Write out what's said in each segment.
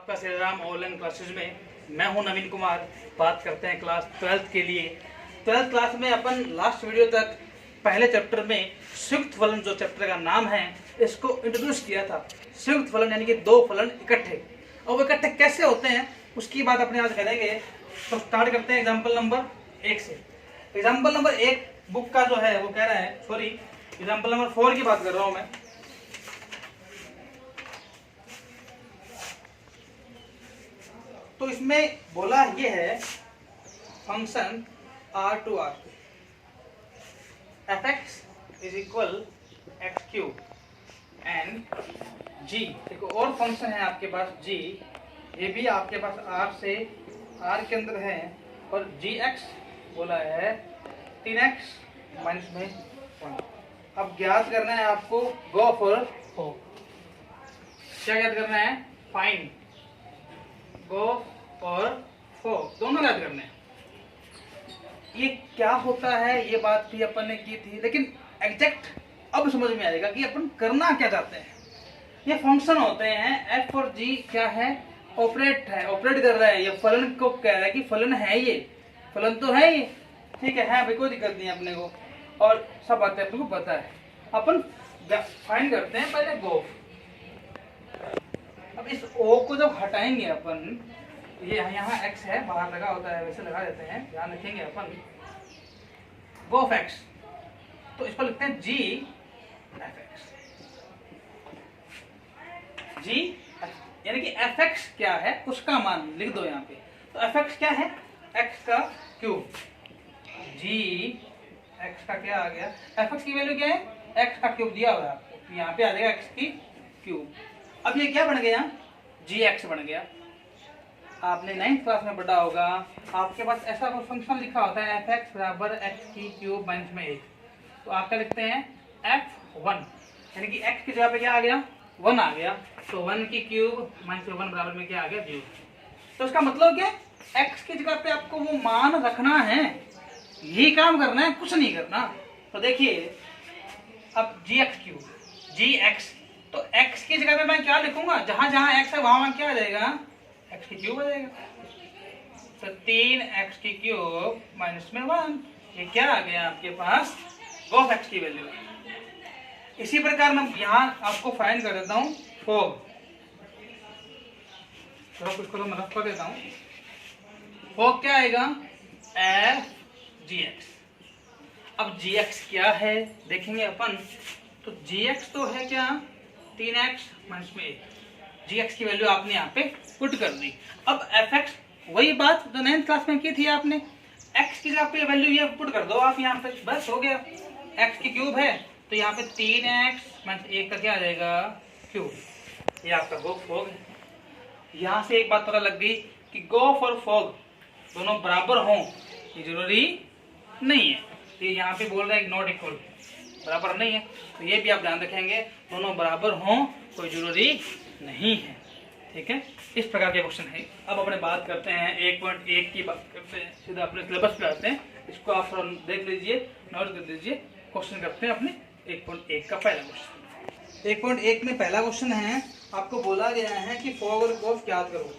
आपका Shri Ram online classes में। मैं हूं नवीन कुमार। बात करते हैं क्लास 12th के लिए। 12th क्लास में अपन लास्ट वीडियो तक पहले चैप्टर में संयुक्त फलन, जो चैप्टर का नाम है, इसको इंट्रोड्यूस किया था। संयुक्त फलन यानी कि दो फलन इकट्ठे, और वो इकट्ठे कैसे होते हैं उसकी बात अपने आज करेंगे। तो स्टार्ट करते हैं एग्जाम्पल नंबर 1 से। एग्जाम्पल नंबर 1 बुक का जो है वो कह रहा है, सॉरी एग्जाम्पल नंबर 4 की बात कर रहा हूं मैं। तो इसमें बोला ये है function r to r fx is equal x cube and g। एक और फंक्शन है आपके पास g, ये भी आपके पास r से r के अंदर है, और gx बोला है 3x माइनस में 1। अब ज्ञात करना है आपको गो फॉर फोर। क्या ज्ञात करना है? फाइंड गो और फोर, दोनों याद करने हैं। ये क्या होता है ये बात भी अपन ने की थी, लेकिन एग्जैक्ट अब समझ में आएगा कि अपन करना क्या चाहते हैं। ये फंक्शन होते हैं f और g, क्या है? ऑपरेट है, ऑपरेट कर रहा है। ये फलन को कह रहा है कि फलन है, ये फलन तो है ये, ठीक है भाई, कोई दिक्कत नहीं है अपने को, और सब बातें अपने को पता है। अपन फाइंड करते हैं पहले गो। अब इस ओ को जब हटाएंगे अपन, ये यहाँ x है, बाहर लगा होता है, वैसे लगा देते हैं, ध्यान रखेंगे अपन। गो ऑफ x, तो इस पर लिखते हैं g fx। g यानी कि fx क्या है उसका मान लिख दो यहाँ पे। तो fx क्या है? x का क्यूब। g x का क्या आ गया? fx की वैल्यू क्या है? x का क्यूब दिया हुआ है आपको, यहाँ पे आ जाएगा x की क्यूब। अब ये क्या बन गया? gx बन गया। आपने 9th क्लास में पढ़ा होगा, आपके पास ऐसा कोई फंक्शन लिखा होता है fx बराबर x की क्यूब माइनस में 1। तो आप क्या लिखते हैं? f1, यानी कि x की जगह पे क्या आ गया? 1 आ गया। तो 1 की क्यूब माइनस 1 बराबर में क्या आ गया? 0। तो इसका मतलब क्या? x की जगह पे आपको वो मान रखना है, यही काम करना है, कुछ नहीं करना। तो देखिए अब gx क्यूब gx, तो x की जगह पे मैं क्या लिखूंगा? जहां जहां x है वहां क्या आ जाएगा? x की क्यूब आ जाएगा। तो 3x की क्यूब माइनस में 1, ये क्या आ गया आपके पास? गो ऑफ x की वैल्यू। इसी प्रकार मैं यहाँ आपको फाइंड कर देता हूँ फोग। थोड़ा कुछ को मैं रफ कर देता हूँ। फोग क्या आएगा? f gx। अब gx क्या है देखेंगे अपन। तो gx तो है क्या? 3x माइनस में 1। gx की वैल्यू आपने यहाँ पे पुट कर दी। अब fx, वही बात जो 9th क्लास में की थी आपने, x की जगह पे वैल्यू ये पुट कर दो आप यहाँ पे, बस हो गया। x की क्यूब है तो यहाँ पे 3x माइनस 1 का क्या आ जाएगा? क्यूब। ये आपका गो फोग है। यहाँ से एक बात पता लग गई कि गो और फोग दोनों बराबर हों ये जरूरी नहीं है। तो यहाँ पे बोल रहा है नॉट इक्वल, बराबर नहीं है। तो ये भी आप ध्यान रखेंगे, दोनों बराबर हों कोई जरूरी नहीं है, ठीक है। इस प्रकार के क्वेश्चन है। अब अपने बात करते हैं 1.1 की बात करते हैं, सीधा अपने सिलेबस पे आते हैं। इसको आप थोड़ा देख लीजिए, नोट कर लीजिए। क्वेश्चन करते हैं अपने 1.1 का पहला क्वेश्चन। 1.1 में पहला क्वेश्चन है, आपको बोला गया है कि फॉग और गॉफ याद करो।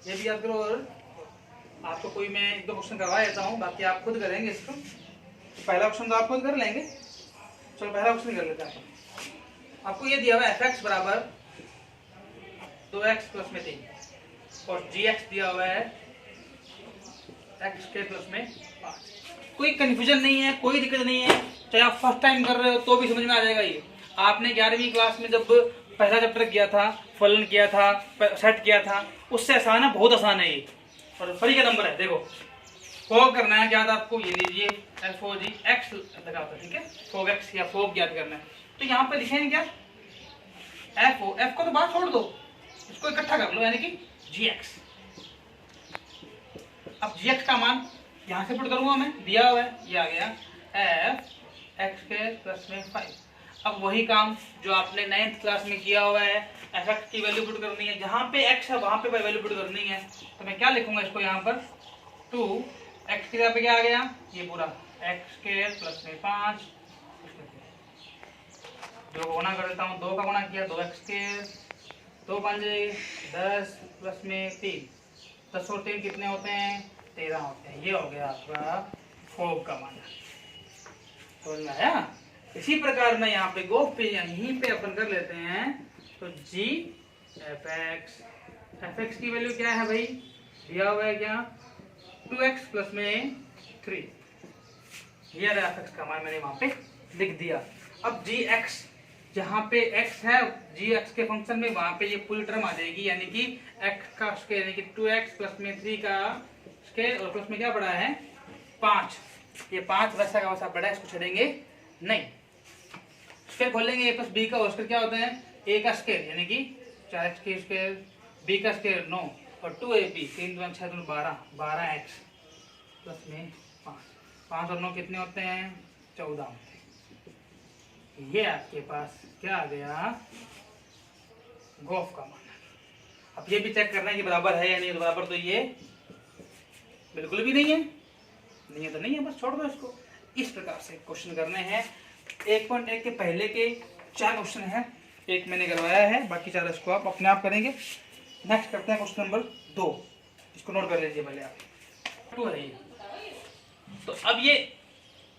ये भी याद करो, और आपको कोई मैं 1-2 क्वेश्चन करवा देता हूँ, बाकी आप खुद करेंगे इसको। पहला क्वेश्चन तो आप खुद कर लेंगे। चलो पहला क्वेश्चन कर लेते हैं। आपको ये दिया हुआ है fx बराबर 2x प्लस में 3, और gx दिया हुआ है x के प्लस में 5। कोई कंफ्यूजन नहीं है, कोई दिक्कत नहीं है। चाहे आप फर्स्ट टाइम कर रहे हो तो भी समझ में आ जाएगा। ये आपने 11वीं क्लास में जब पहला चैप्टर किया था, फलन किया था, सेट किया था, उससे आसान है, बहुत आसान है ये। और फ्री का नंबर है, देखो फोग करना है, याद आपको ये लीजिए FOGX लगा होता है, ठीक है। फोग x या फोग याद करना है। तो यहाँ पे लिखेंगे क्या? f को तो बाहर छोड़ दो, इसको इकट्ठा कर लो, यानी कि gx। अब gx का मान यहाँ से पुट करूंगा मैं, दिया हुआ है, ये आ गया f(x के प्लस में 5)। अब वही काम जो आपने 9th क्लास में किया हुआ है, fx की वैल्यू पुट करनी है, जहाँ पे x है वहां पे वैल्यू पुट करनी है। तो मैं क्या लिखूंगा इसको यहाँ पर? 2x की जगह पे क्या आ गया? ये पूरा x के प्लस में 5। 2 का गुणा कर देता हूँ, 2 का गुणा किया 2x के दो पंजे 10 प्लस में 3, 10 और 3 कितने होते हैं? 13 होते हैं। ये हो गया आपका फोग का मान। समझ में आया? इसी प्रकार में यहाँ पे गोफ पे यहीं पे अपन कर लेते हैं। तो जी एफ एक्स की वैल्यू क्या है भाई? दिया हुआ है क्या? 2x प्लस में 3। ये रहा एफ एक्स का मान, मैंने वहां पे लिख दिया। अब जी एक्स, जहाँ पे x है जी एक्स के फंक्शन में, वहां पे ये पूरी टर्म आ जाएगी, यानी कि x का स्क्वायर, यानी कि 2x प्लस में 3 का स्क्वायर, और प्लस में क्या पड़ा है? 5। ये 5 वैसा का वैसा पड़ा है, इसको छोड़ेंगे नहीं। स्क्वायर खोलेंगे a प्लस बी का, और स्क्वायर क्या होता है? a का स्क्वायर, यानी कि 4x की स्क्वायर, b का स्क्वायर 9, और 2ab 3 2 6 2 12, 12x प्लस में 5। 5 और 9 कितने होते हैं? 14 होते हैं। ये आपके पास क्या आ गया? गोफ का मान। अब ये भी चेक करना है कि बराबर है या नहीं। तो बराबर तो ये बिल्कुल भी नहीं है, नहीं है तो नहीं है, बस छोड़ दो इसको। इस प्रकार से क्वेश्चन करने हैं। 1.1 के पहले के 4 क्वेश्चन हैं, एक मैंने करवाया है, बाकी 4 इसको आप अपने आप करेंगे। नेक्स्ट करते हैं क्वेश्चन नंबर 2, इसको नोट कर लीजिए पहले आप। 2 है ये। तो अब ये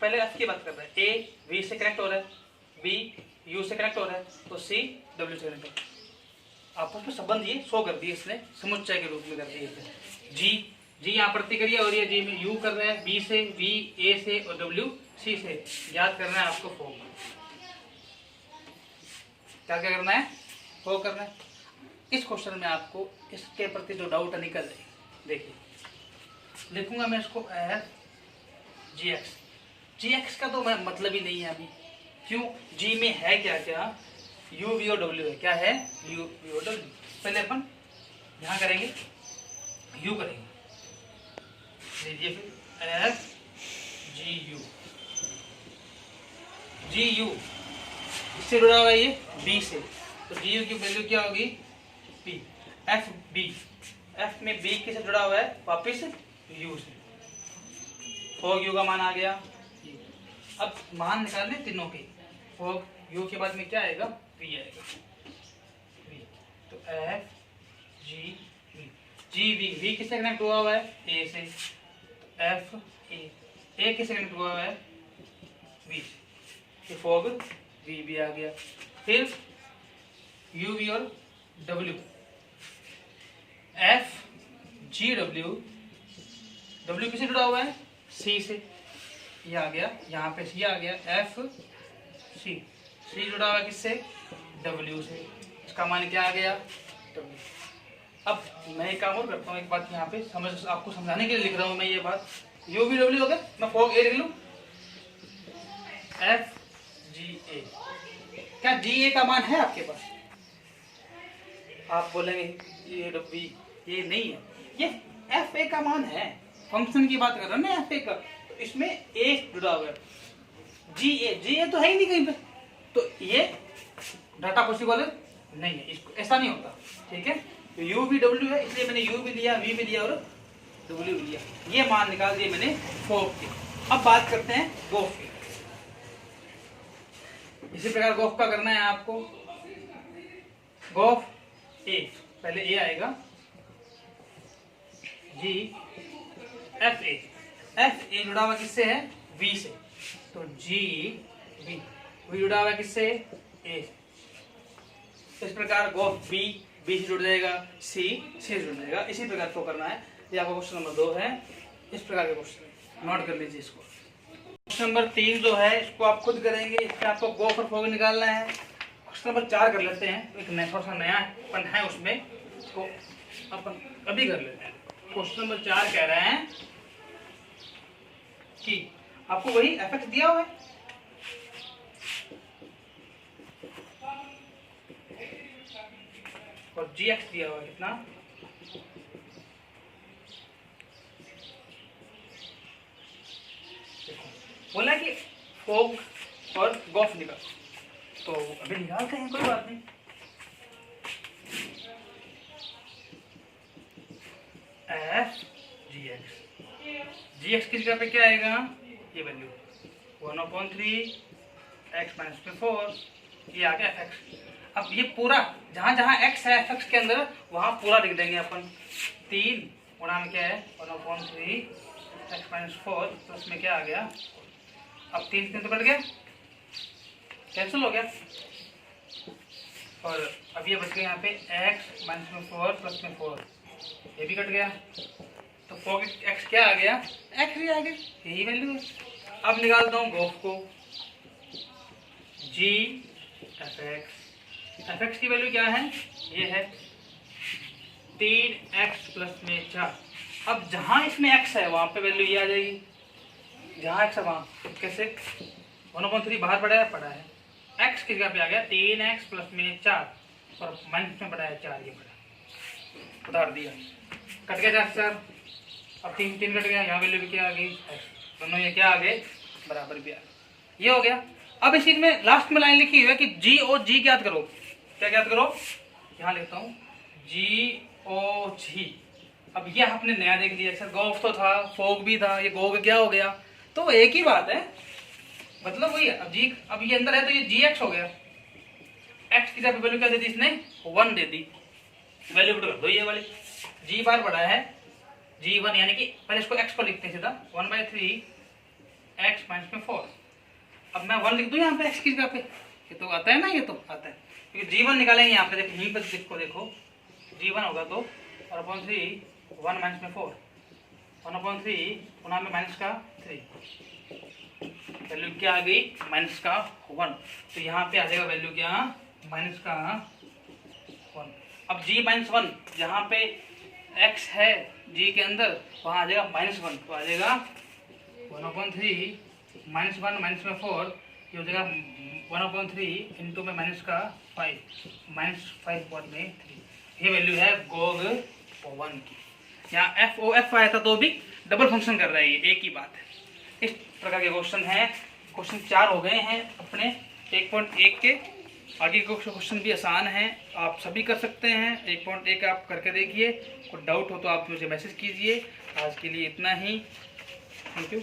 पहले एफ की बात कर रहे हैं। ए वी से कनेक्ट हो रहा है, बी यू से कनेक्ट हो रहा है, तो सी डब्ल्यू से कनेक्ट हो रहा है। आपस में संबंध ये शो कर दिए इसने, समुच्चय के रूप में कर दिए इसने। जी यहाँ प्रति करिए, और ये जी में यू कर रहा है, बी से, वी ए से, और डब्ल्यू सी से। याद करना है आपको फॉर्म, क्या क्या करना है? फॉर्म करना है। इस क्वेश्चन में आपको इसके प्रति जो डाउट निकल जाए, देखिए लिखूंगा मैं इसको एफ जी एक्स का तो मैं मतलब ही नहीं है अभी। क्यों? जी में है क्या क्या? यू वी और डब्ल्यू है। क्या है? यू वी और डब्ल्यू। पहले अपन यहाँ करेंगे, यू करेंगे, लीजिए फिर एफ जी यू इससे जुड़ा हुआ है, ये बी से, तो जी यू की वैल्यू क्या होगी? बी। एफ बी, एफ में बी किससे जुड़ा हुआ है? वापिस यू से। फोग यू का मान आ गया। अब मान निकालने तीनों के। फोग यू के बाद में क्या आएगा? वी आएगा। वी, तो एफ जी वी किससे कनेक्ट हुआ है? ए से। एफ ए किससे कनेक्ट हुआ है? वी से। फोग वी भी आ गया। फिर यू वी और डब्ल्यू, एफ जी डब्ल्यू किससे जुड़ा हुआ है? सी से। ये आ गया, यहाँ पे सी आ गया, एफ सी जुड़ा हुआ किससे? डब्ल्यू से। इसका मान क्या आ गया? डब्ल्यू। अब मैं एक काम और करता हूँ, एक बात यहाँ पे आपको समझाने के लिए लिख रहा हूँ मैं ये बात। यू वी डब्ल्यू हो गया, मैं फोग ए लिख लूँ, एफ जी ए। क्या जी ए का मान है आपके पास? आप बोलेंगे ये नहीं है, ये एफ ए का मान है। फंक्शन की बात कर रहा हूँ ना एफ ए का, तो इसमें ए जुड़ा हुआ है। जी ए तो है ही नहीं कहीं पे, तो ये डाटा पॉसिबल नहीं है, इसको ऐसा नहीं होता। ठीक है, तो यू भी डब्ल्यू है, इसलिए मैंने यू भी लिया, वी भी लिया और डब्ल्यू भी लिया। ये मान निकाल दिए मैंने फोग के। अब बात करते हैं गोफ की। इसी प्रकार गोफ का करना है आपको। गोफ ए, पहले ए आएगा, जी एफ ए जुड़ा हुआ किससे है? वी से, तो जी वी जुड़ा हुआ किससे? ए। इस प्रकार गोफ बी से जुड़ जाएगा, सी से जुड़ जाएगा। इसी प्रकार को करना है। ये आपका क्वेश्चन नंबर 2 है। इस प्रकार के क्वेश्चन नोट कर लीजिए इसको। क्वेश्चन नंबर 3 जो है इसको आप खुद करेंगे, इसमें आपको गोफ और फोग निकालना है। क्वेश्चन नंबर 4 कर लेते हैं, एक थोड़ा सा नया पन है उसमें, इसको अपन अभी कर लेते हैं। क्वेश्चन नंबर 4 कह रहे हैं कि आपको वही एफ एक्स दिया हुआ है, और जी एक्स दिया हुआ है कितना? बोला कि फोग और गोफ निकाल, तो अभी निकालते हैं, कोई बात नहीं। एफ जी एक्स की जगह पे क्या आएगा? ये वैल्यू 1/3 x - 4, ये आ गया एफ एक्स। अब ये पूरा जहां जहां x है f के अंदर वहां पूरा लिख देंगे अपन। 3 गुणा में क्या है 1/3 x - 4 प्लस में क्या आ गया, अब 3 तो कट गया, कैंसिल हो गया, और अब ये बच गया यहाँ पे x - 4 प्लस में 4, ये भी कट गया, तो 4 x क्या आ गया, x भी आ गया, यही वैल्यू है। अब निकालता हूँ गोफ को, g f(x) की वैल्यू क्या है, ये है 3x प्लस में 4। अब जहां इसमें x है वहां पे वैल्यू ये आ जाएगी, जहां x है वहां कैसे, 1/3 बाहर पड़ा है, x की जगह पे आ गया 3x प्लस में 4 और माइनस में पड़ा है 4, ये पड़ा उतार दिया, कट गया 4। अब 3 कट गया, यहाँ वैल्यू भी क्या आ गई, दोनों ये क्या आ गए, बराबर भी आ गए, ये हो गया। अब इसी में लास्ट में लाइन लिखी हुई है कि जी ओ जी ज्ञात करो, क्या ज्ञात करो, यहाँ लिखता हूँ जी ओ जी। अब ये आपने नया देख लिया, सर गोफ तो था, फोग भी था, ये गोग क्या हो गया, तो एक ही बात है, मतलब वही है। अब जी, अब ये अंदर है तो ये जी एक्स हो गया, एक्स की जगह वैल्यू क्या दे दी इसने, 1 दे दी, वैल्यू पुट कर दो, ये वाली जी बार बड़ा है g1, यानी कि पहले इसको x को लिखते हैं सीधा 1/3 x माइनस में 4। अब मैं 1 लिख दूं यहाँ पे x की जगह पे, ये तो आता है ना, ये तो आता है, क्योंकि g1 निकालेंगे यहाँ पे, देखो यहीं पर देखो g1 होगा तो 1/3 1 माइनस में 4 1/3 पुनः में माइनस का 3, वैल्यू क्या आ गई, माइनस का 1, तो यहाँ पे आ जाएगा वैल्यू क्या, माइनस का 1। अब g - 1 जहाँ पे x है g के अंदर, वहाँ आ जाएगा -1, तो आ जाएगा 1/3 -1 माइनस में 4, ये हो जाएगा 1/3 इंटू में माइनस का 5 -5 में 3, ये वैल्यू है गोग 1 की। यहाँ एफ ओ एफ आया था तो भी डबल फंक्शन कर रहा है, ये एक ही बात है। इस प्रकार के क्वेश्चन है, क्वेश्चन 4 हो गए हैं अपने 1.1 के, आगे के क्वेश्चन भी आसान है, आप सभी कर सकते हैं। 1.1 आप करके देखिए, कोई डाउट हो तो आप मुझे मैसेज कीजिए। आज के लिए इतना ही, थैंक यू।